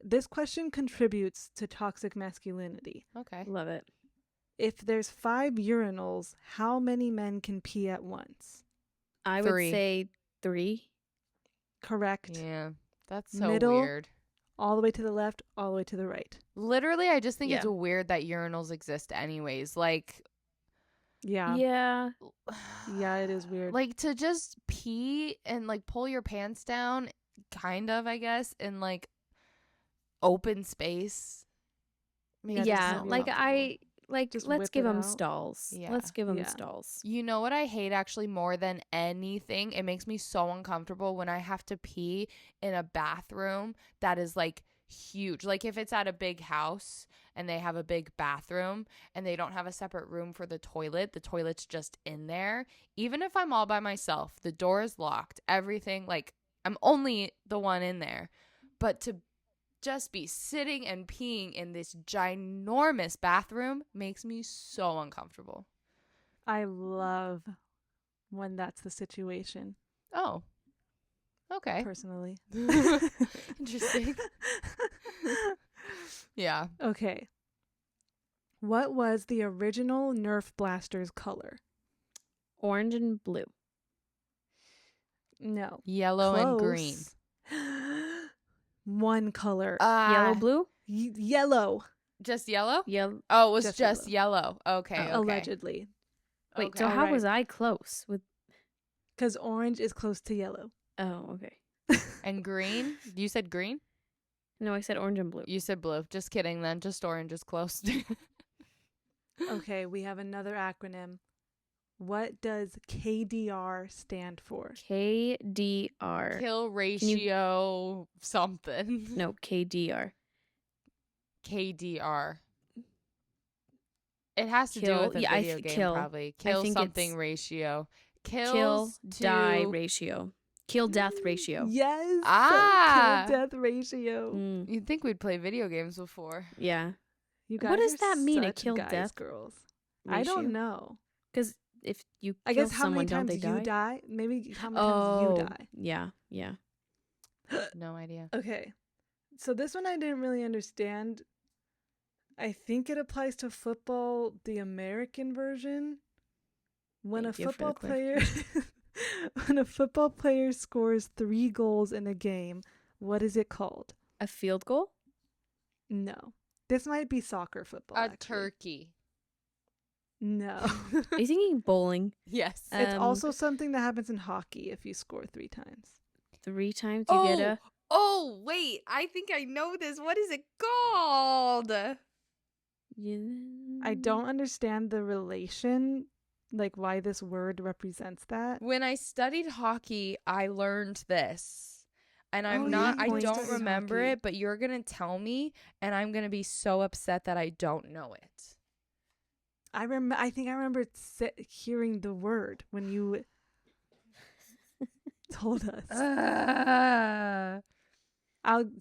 this question contributes to toxic masculinity. Okay. Love it. If there's 5 urinals, how many men can pee at once? I 3. would say 3. Correct. Yeah. That's so Middle. weird. All the way to the left, all the way to the right. Literally, I just think it's Yeah. weird that urinals exist anyways. Like Yeah. Yeah. Yeah, it is weird. Like to just pee and like pull your pants down, kind of, I guess, in like open space. Yeah, just Yeah, not like comfortable. let's whip give it them out. stalls. Yeah. Let's give them Yeah. stalls. You know what I hate actually more than anything? It makes me so uncomfortable when I have to pee in a bathroom that is like huge. Like if it's at a big house and they have a big bathroom and they don't have a separate room for the toilet's just in there. Even if I'm all by myself, the door is locked, everything, like I'm only the one in there. But to just be sitting and peeing in this ginormous bathroom makes me so uncomfortable. I love when that's the situation, Oh, okay. personally. Interesting. Yeah. Okay. What was the original Nerf blaster's color? Orange and blue. No. Yellow and green. One color. Yellow, blue? Yellow. Just yellow? Yellow. Oh, it was Just just yellow. Okay. Oh, okay. Allegedly. Wait, Okay. so how Alright. was I close with Because orange is close to yellow. Oh, okay. And green? You said green? No, I said orange and blue. You said blue. Just kidding then. Just orange is close. Okay, we have another acronym. What does KDR stand for? KDR. Kill ratio something. No, KDR. KDR. It has to do Kill. with a Yeah, video game, kill. probably. I Kill think something it's ratio. kill, Kills die to ratio. Kill death ratio. Yes. Ah. Kill death ratio. Mm, You'd think we'd play video games before. yeah. You guys What does are that mean? A such kill guys, death girls. ratio? I don't know. Because if you I kill guess how someone, many don't times they you die? die? Maybe how many Oh, times you yeah, yeah. No idea. die. Okay. So this one I didn't really understand. I think it applies to football, the American version. When Thank a you for the football player when a football player scores 3 goals in a game, what is it called? A field goal? No. This might be soccer football. A actually. turkey. No. Are you thinking bowling? Yes. It's also something that happens in hockey if you score 3 times. 3 times you get a... Oh, wait. I think I know this. What is it called? I don't understand the relation, like why this word represents that. When I studied hockey, I learned this. And Oh, I you don't studied remember hockey. it, but you're going to tell me, and I'm going to be so upset that I don't know it. I think I remember hearing the word when you told us.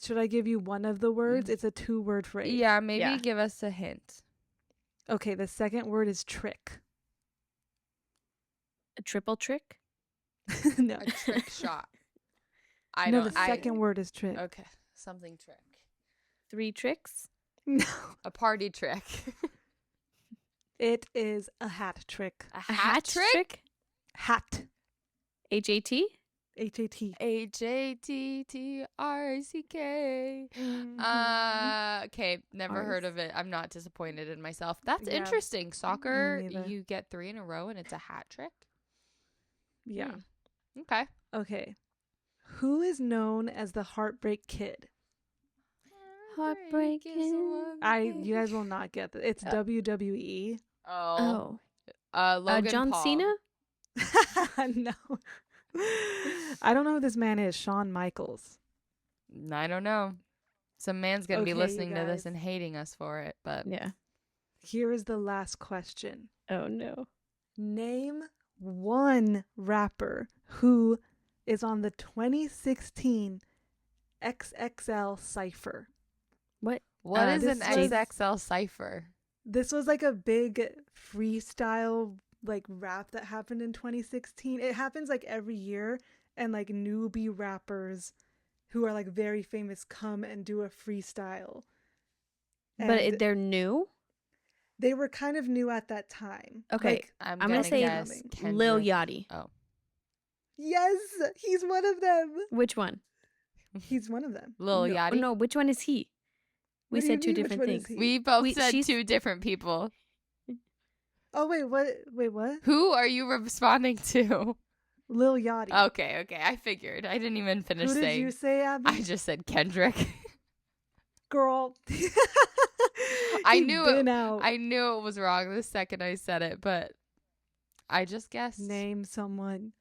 Should I give you one of the words? It's a 2-word phrase. Yeah, maybe Yeah. give us a hint. Okay, the second word is trick. A triple trick? No. A trick shot. The second word is trick. Okay, something trick. 3 tricks? No. A party trick. It is a hat trick. A A hat trick? Hat. H-A-T? H-A-T. H-A-T-T-R-I-C-K. Okay, never heard of it. I'm not disappointed in myself. That's Yeah, interesting. Soccer, me neither. you get 3 in a row and it's a hat trick? Yeah. Okay. Okay. Who is known as the Heartbreak Kid? Heartbreak is You guys will not get that. It's WWE. Oh. Oh. Logan John Paul. Cena? No. I don't know who this man is. Shawn Michaels. I don't know. Some man's going to Okay, be you listening to this guys. and hating us for it, but Yeah. Here is the last question. Oh, no. Name one rapper who is on the 2016 XXL Cypher. What? what is an this was- XXL cipher? This was like a big freestyle like rap that happened in 2016. It happens like every year, and like newbie rappers who are like very famous come and do a freestyle. But And they're new? they were kind of new at that time. Okay. Like, I'm gonna gonna say guess Lil Kendrick. Yachty. Oh. yes, he's one of them. Which one? He's one of them. Lil no, Yachty? No, which one is he? We What do you said 2 mean, which different one is things. he? We both said she's- 2 different people. Oh wait, what? Wait, what? Who are you responding to? Lil Yachty. Okay. I figured. I didn't even finish Who did saying. you say, Abby? I just said Kendrick. Girl. I He's knew been it. out. I knew it was wrong the second I said it, but I just guessed. Name someone.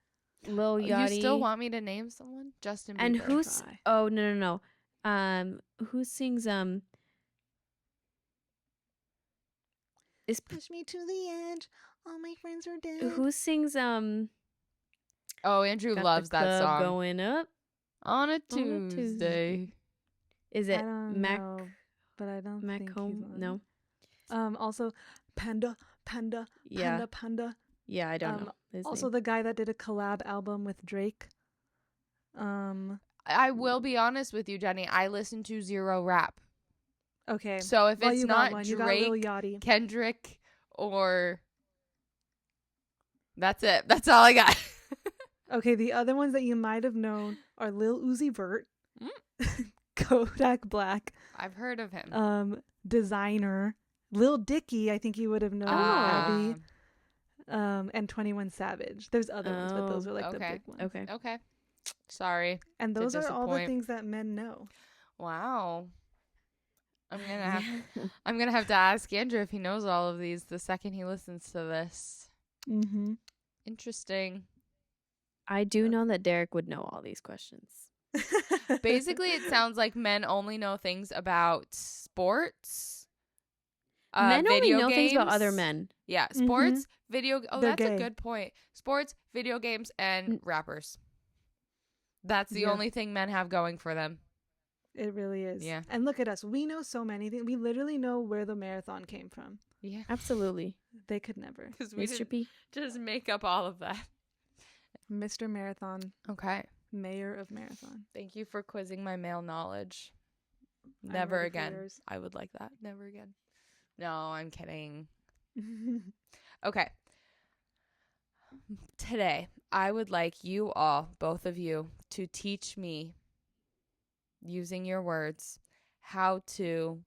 Lil Yachty. You still want me to name someone? Justin Bieber. And who's... Try. Oh, no. Who sings, is... Push me to the edge. All my friends are dead. Who sings, Oh, Andrew Got loves the that club song. going up? On a On a Tuesday. Is I it don't Mac... know, but I don't Mac think he's Home? on. No. Also, Panda. Yeah. Panda. Yeah, I don't know his Also, name. the guy that did a collab album with Drake. I will be honest with you, Jenny. I listen to zero rap. Okay. So if Well, it's you got not one. You got Lil Drake, Yachty. Kendrick, or... That's it. That's all I got. Okay, the other ones that you might have known are Lil Uzi Vert, Kodak Black, I've heard of him. Designer, Lil Dicky. I think you would have known. Abby. And 21 Savage. There's other ones, but those are like the okay. big ones. Okay. Okay. Sorry. And To those are all the disappoint. things that men know. Wow. I'm gonna have to ask Andrew if he knows all of these the second he listens to this. Mm-hmm. Interesting. I do know that Derek would know all these questions. Basically, it sounds like men only know things about sports. Men only video know things about other games. men. Yeah, sports, video. Oh, They're that's a gay. good point. Sports, video games, and rappers. That's the Yeah. only thing men have going for them. It really is. Yeah. And look at us. We know so many things. We literally know where the marathon came from. Yeah, Absolutely. They could never. because we Mr. didn't P. just make up all of that. Mr. Marathon, Okay. mayor of marathon. Thank you for quizzing my male knowledge. I'm Never ready for again. yours. I would like that. Never again. No, I'm kidding. Okay. Today, I would like you all, both of you, to teach me, using your words, how to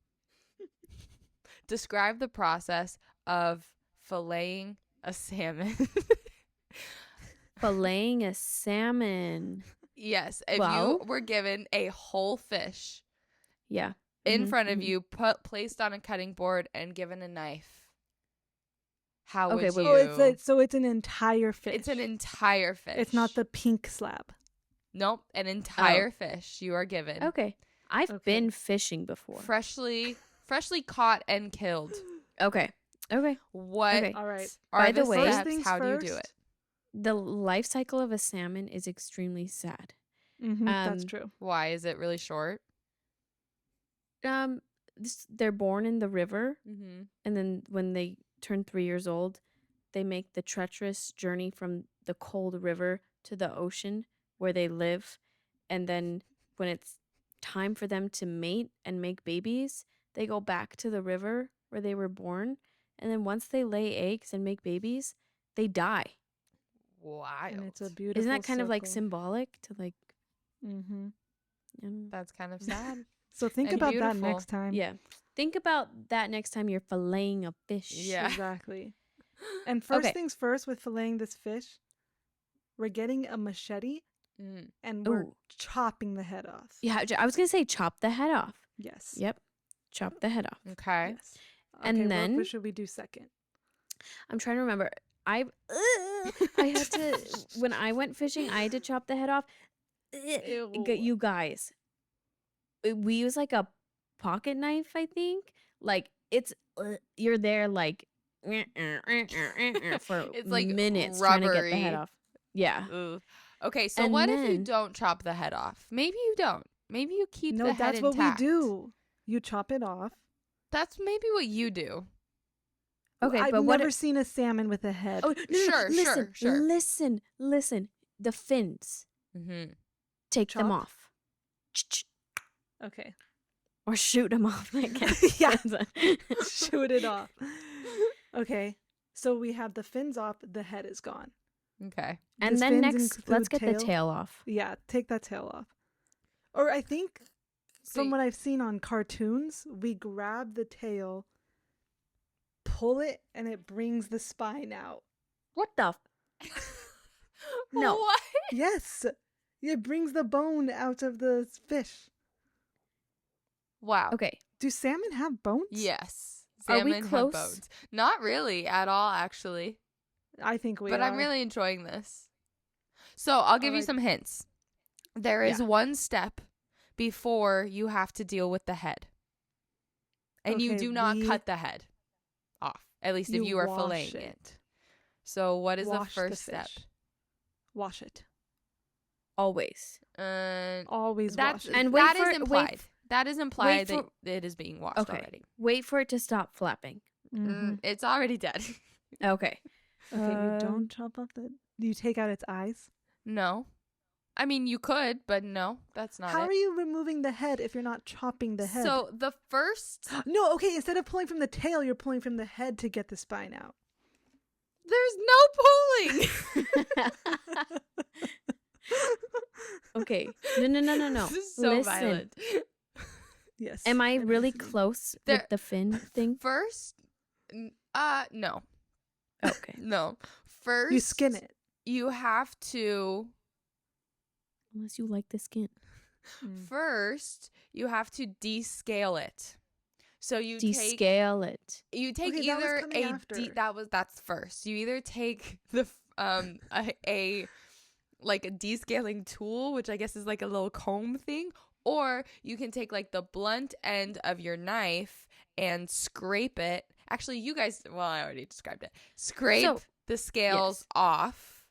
describe the process of filleting a salmon. Filleting a salmon. Yes, if Well- you were given a whole fish Yeah. in Mhm, front of mhm. you, placed on a cutting board, and given a knife, how Okay, would wait, you? Oh, so it's an entire fish. It's an entire fish. It's not the pink slab. Nope, an entire fish you are given. Okay. I've Okay. been fishing before. Freshly caught and killed. Okay. Okay. What Okay. All right. are By the the way- First steps? things How do you do first. it? The life cycle of a salmon is extremely sad. That's Um, true. Why is it really short? They're born in the river, Mm-hmm. and then when they turn 3 years old, they make the treacherous journey from the cold river to the ocean where they live, and then when it's time for them to mate and make babies, they go back to the river where they were born, and then once they lay eggs and make babies, they die. Wild. And it's a beautiful Isn't that kind of like circle. symbolic to like That's kind of sad. So think And about that beautiful. next time. yeah. Think about that next time you're filleting a fish. Yeah. Exactly. And first Okay. things first with filleting this fish, we're getting a machete Mm. and we're Ooh. chopping the head off. Yeah, I was going to say chop the head off. Yes. Yep. Chop the head off. Okay. Yes. And Okay, then- what should we do second? I'm trying to remember. I had to when I went fishing, I had to chop the head off. Ew. You guys, we use like a pocket knife, I think. Like it's you're there like for It's, like, minutes trying to get the head rubbery. off. Yeah. Ooh. Okay, so And what if you then- don't chop the head off? Maybe you don't. Maybe you keep No, the head that's what intact. we do. You chop it off. That's maybe what you do. Okay, I've but what? never seen a salmon with a head. Oh no, Sure, listen, sure. listen. The fins. Mm-hmm. Take them Chop? off. Okay. Or shoot them off. I guess. Yeah. Shoot it off. Okay. So we have the fins off, the head is gone. Okay. And Does then fins next, include let's get the tail? tail off. Yeah, take that tail off. Or I think So from what I've seen on cartoons, we grab the tail, pull it, and it brings the spine out. What the? No. What? Yes. It brings the bone out of the fish. Wow. Okay. Do salmon have bones? Yes. Are we Salmon have close? bones. Not really at all, actually. I think we But are. I'm really enjoying this. So I'll give you Alright. some hints. There is Yeah. one step before you have to deal with the head. And you Okay, do not we- cut the head off, at least if You you are wash filleting it. it. So what is the Wash the first step? fish. Wash it. Always. Always That's wash it. And wait that for- is wait implied. f- That is implied for- that it is being washed Okay. already. Wait for it to stop flapping. Mhm. It's already dead. Okay. Okay, you Um, don't chop off the. Do you take out its eyes? No. I mean, you could, but no, that's not How it. are you removing the head if you're not chopping the head? So the first, No, okay, instead of pulling from the tail, you're pulling from the head to get the spine out. there's no pulling. Okay. No. This is so Listen. violent. Yes. Am I I'm really listening. close There- with the fin thing? First, no, Okay. no. First, You skin it. You have to. Unless you like the skin. First, you have to descale it. So you take Descale it. you take Okay, that was either coming a after. that's first. You either take the a like a descaling tool, which I guess is like a little comb thing, or you can take like the blunt end of your knife and scrape it Actually, you guys, well, I already described it. Scrape So, the scales yes. off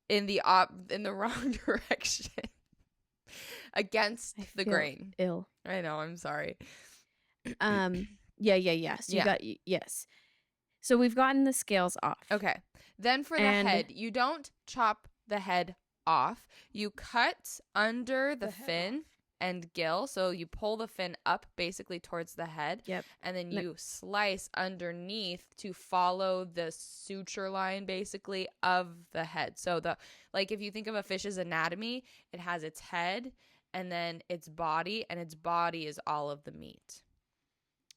in the wrong direction against I the feel grain. ill. I know, I'm sorry. Yeah. So Yeah. you got yes. So we've gotten the scales off. Okay. Then for the And- head, you don't chop the head off. You cut under the The head fin and gill. So you pull the fin up basically towards the head. Yep. And then No- you slice underneath to follow the suture line basically of the head. So if you think of a fish's anatomy, it has its head and then its body, and its body is all of the meat.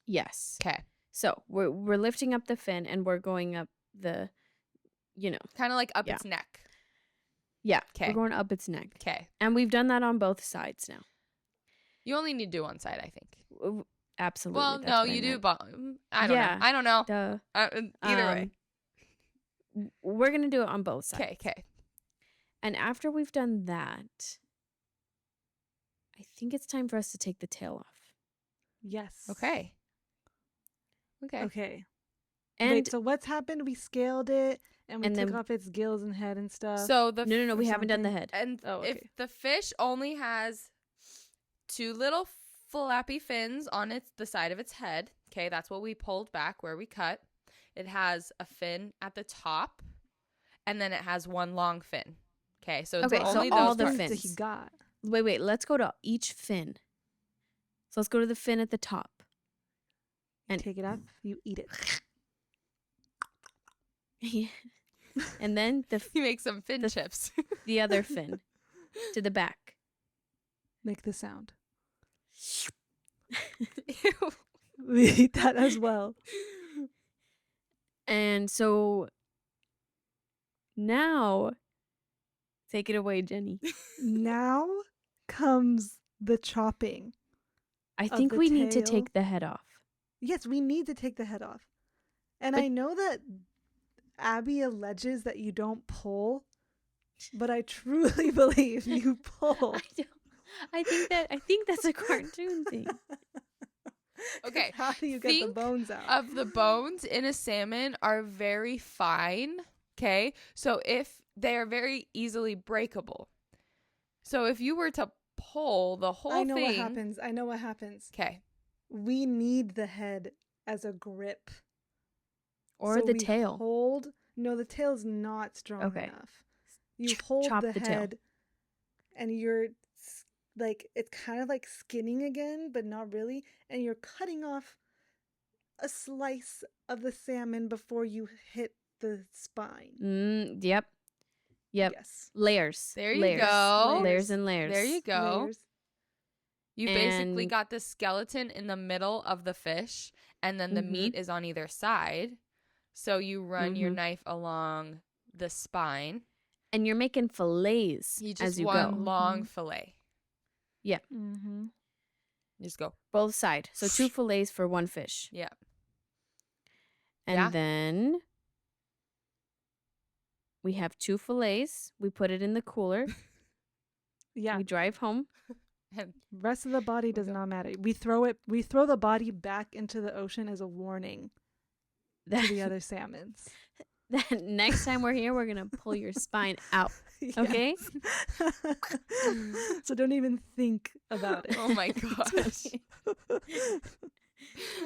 Yes. Okay. So we're lifting up the fin and we're going up the, Kind of like up Yeah. its neck. yeah. 'Kay. We're going up its neck. Okay. And we've done that on both sides now. You only need to do one side, I think. Absolutely. Well, that's no, what I you do meant. both. I don't Yeah. know. I don't know. Duh. Either way. We're going to do it on both sides. Okay. And after we've done that, I think it's time for us to take the tail off. Yes. Okay. Okay. And Wait, so what's happened? We scaled it and we And took then- off its gills and head and stuff. So the no, we or haven't done the something. head. and Oh, if okay. the fish only has two little flappy fins on the side of its head, okay, that's what we pulled back where we cut. It has a fin at the top, and then it has one long fin. Okay, so it's Okay, so only all those the parts. that fins. he got. Wait, let's go to each fin. So let's go to the fin at the top. You And- take it up, you eat it. And then You make some fin The- chips. the other fin to the back. Make the sound. Ew. We eat that as well. And so now, take it away, Jenny. Now comes the chopping. I Of think the we need to tail. take the head off. Yes, we need to take the head off. And But- I know that Abby alleges that you don't pull, but I truly believe you pull. I think that's a cartoon thing. Okay, How do you get the think bones out? Of the bones in a salmon are very fine. Okay, so if they are very easily breakable. So if you were to pull the whole I know thing, what happens. I know what happens. okay, We need the head as a grip. Or So the we tail. No, the tail's not strong Okay. enough. You hold chop the the tail. head and you're like, it's kind of like skinning again, but not really. And you're cutting off a slice of the salmon before you hit the spine. Yep. Yes. Layers. There you layers. go. Layers and layers. there you go. Layers. You basically And- got the skeleton in the middle of the fish, and then the Mhm. meat is on either side. So you run your Mhm. knife along the spine. And you're making fillets You just as you one go. long fillet. Mm-hmm. Just go. Both sides. So 2 fillets for 1 fish. Yeah. And Yeah. then we have 2 fillets. We put it in the cooler. Yeah. We drive home. And Rest of the body does go. not matter. We throw the body back into the ocean as a warning to the other salmons. That next time we're here, we're going to pull your spine out. Okay? So don't even think about it. oh my gosh.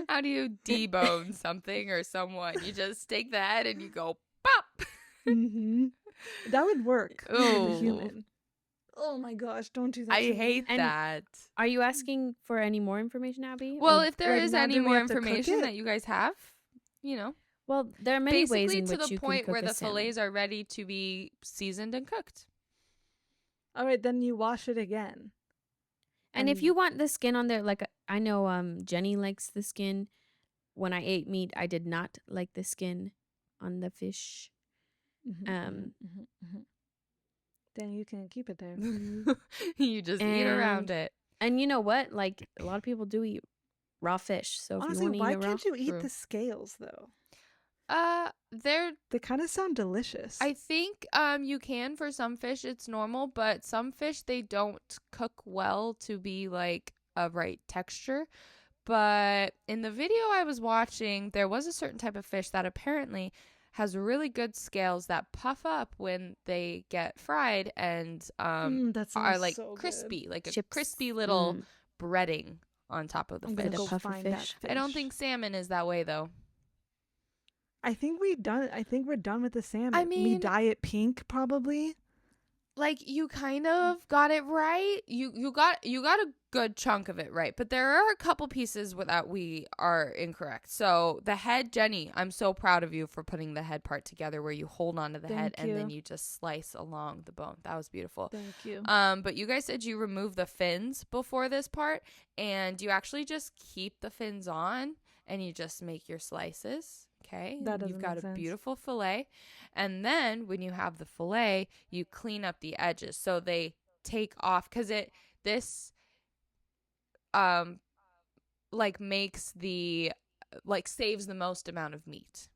How do you debone something or someone? You just take the head and you go pop. Mm-hmm. That would work. With Ooh. a human. Oh my gosh! Don't do that. I to me. hate And- that. Are you asking for any more information, Abby? Well, Or- if there like, is now any do we more have to cook information it? that you guys have, well, there are many ways basically in to which the you point can cook where a the salmon. fillets are ready to be seasoned and cooked. All right, then you wash it again. And if you want the skin on there, like I know Jenny likes the skin. When I ate meat, I did not like the skin on the fish. then you can keep it there. You just eat around And- it. And you know what? Like a lot of people do eat raw fish. So Honestly, if you why want to eat it raw, can't you eat True. the scales though? They're They kind of sound delicious. I think you can for some fish it's normal, but some fish they don't cook well to be like a right texture. But in the video I was watching, there was a certain type of fish that apparently has really good scales that puff up when they get fried and That are sounds like so crispy, good. like a Chips. crispy little breading on top of the I'm fish. gonna go puffer find that fish. fish. I don't think salmon is that way though. I think we're done with the salmon. I Me mean, dye it pink probably. like you kind of got it right. You got a good chunk of it right, but there are a couple pieces that we are incorrect. So the head, Jenny, I'm so proud of you for putting the head part together where you hold onto the head Thank and then you. you just slice along the bone. That was beautiful. Thank you. But you guys said you remove the fins before this part, and you actually just keep the fins on and you just make your slices. Okay, That doesn't you've got make a sense. beautiful fillet. And then when you have the fillet, you clean up the edges so they take off because this like makes the like saves the most amount of meat.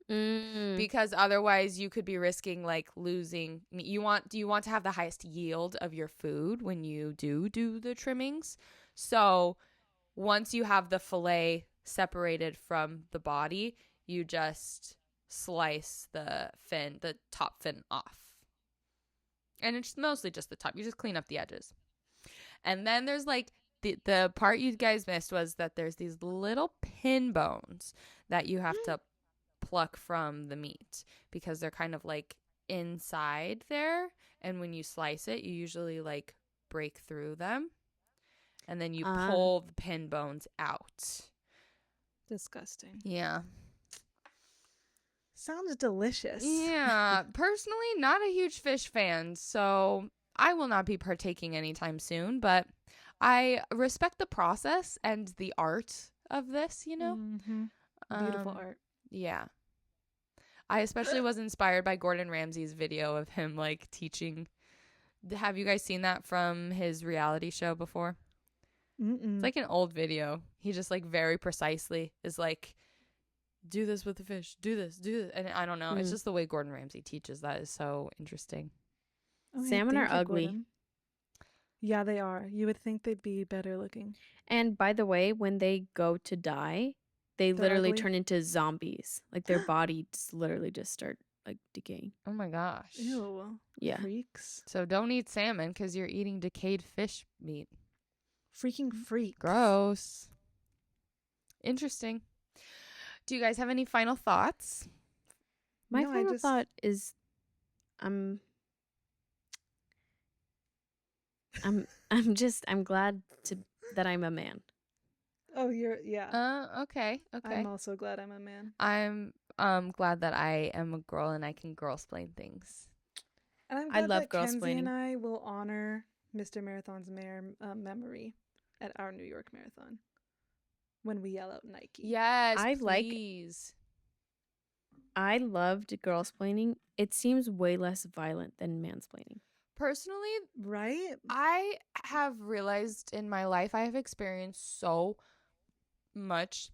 Because otherwise you could be risking like losing meat. You want to have the highest yield of your food when you do the trimmings. So once you have the fillet separated from the body, you just slice the top fin off. And it's mostly just the top. You just clean up the edges. And then there's like the part you guys missed was that there's these little pin bones that you have to pluck from the meat because they're kind of like inside there. And when you slice it, you usually like break through them. And then you pull the pin bones out. Disgusting. Yeah. Sounds delicious. Yeah. Personally, not a huge fish fan, so I will not be partaking anytime soon, but I respect the process and the art of this, you know? Mm-hmm. Beautiful art. Yeah. I especially was inspired by Gordon Ramsay's video of him like teaching. Have you guys seen that from his reality show before? It's like an old video. He just like very precisely is like, do this with the fish, do this. And I don't know. It's just the way Gordon Ramsay teaches that is so interesting. Okay, Salmon are thank you, ugly. Gordon. Yeah, they are. You would think they'd be better looking. And by the way, when they go to die, they They're literally ugly? turn into zombies. Like their bodies literally just start like decaying. Oh my gosh. Ew. Yeah. Freaks. So don't eat salmon because you're eating decayed fish meat. Freaking freaks. Gross. Interesting. Do you guys have any final thoughts? My No, I final just- thought is I'm glad that I'm a man. Oh, yeah. Okay. I'm also glad I'm a man. I'm glad that I am a girl and I can girl-splain things. And I'm I glad love that Kenzie girl-splaining. and I will honor Mr. Marathon's memory at our New York Marathon when we yell out Nike. Yes, I loved girl-splaining. It seems way less violent than mansplaining. Personally, Right? I have realized in my life I have experienced so much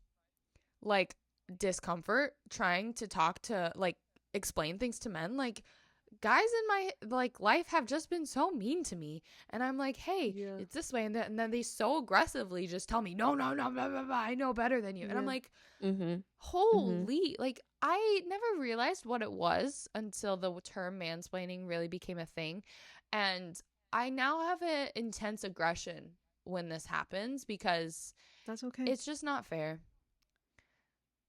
like discomfort trying to talk to like explain things to men. Like guys in my like life have just been so mean to me, and I'm like, hey, Yeah. it's this way, and then they so aggressively just tell me no, blah, blah, blah, I know better than you. And I'm Yeah. like, Mm-hmm. holy, like I never realized what it was until the term mansplaining really became a thing. And I now have an intense aggression when this happens because That's okay. it's just not fair.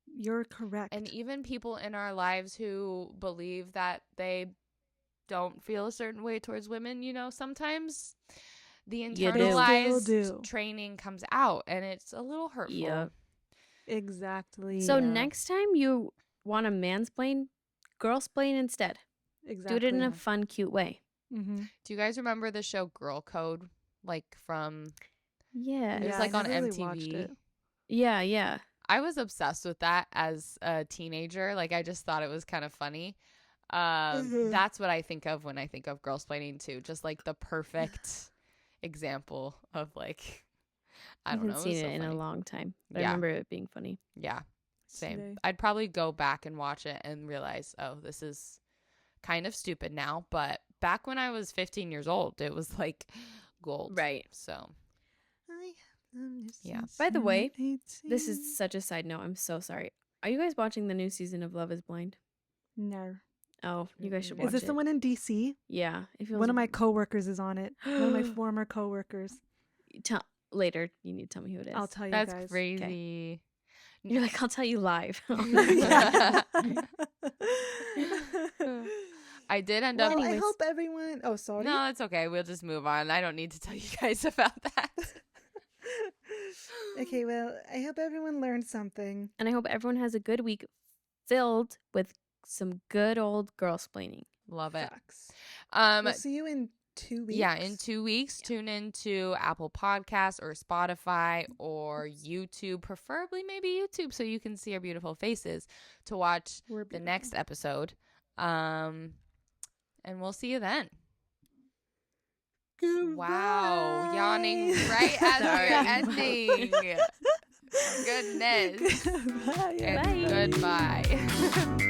You're correct. And even people in our lives who believe that they don't feel a certain way towards women, you know, sometimes the You do. internalized Still do. training comes out and it's a little hurtful. Yep. Exactly. So yeah. next time you want to mansplain, girl-splain instead. Exactly. Do it in a fun, cute way. Mm-hmm. Do you guys remember the show Girl Code? Like from, Yeah. it was Yeah, like I on never really watched MTV. it. Yeah. I was obsessed with that as a teenager. Like I just thought it was kind of funny. That's what I think of when I think of girlsplaining too. Just like the perfect example of like, I don't know. haven't It seen was it so in a funny. long time. I Yeah. remember it being funny. Yeah, same. Slay. I'd probably go back and watch it and realize, oh, this is kind of stupid now. But back when I was 15 years old, it was like gold. Right. So Yeah. By the way, this is such a side note. I'm so sorry. Are you guys watching the new season of Love is Blind? No. Oh, you guys should Mm-mm. watch Is this it. the one in DC? Yeah. It feels One of my coworkers is on it. One of my former coworkers. later, you need to tell me who it is. I'll tell you That's guys. crazy. You're like, I'll tell you live. Yeah. I did end Well, up. I Anyways. hope everyone. Oh, sorry. No, it's okay. We'll just move on. I don't need to tell you guys about that. Okay, well, I hope everyone learned something. And I hope everyone has a good week filled with some good old girl-splaining. Love it. Facts. We'll see you in 2 weeks. Yeah, in 2 weeks, tune into Apple Podcasts or Spotify or YouTube, preferably maybe YouTube, so you can see our beautiful faces to watch We're the next episode. And we'll see you then. Goodbye. Wow, yawning right as we're ending. Goodness. Goodbye. And Bye. goodbye.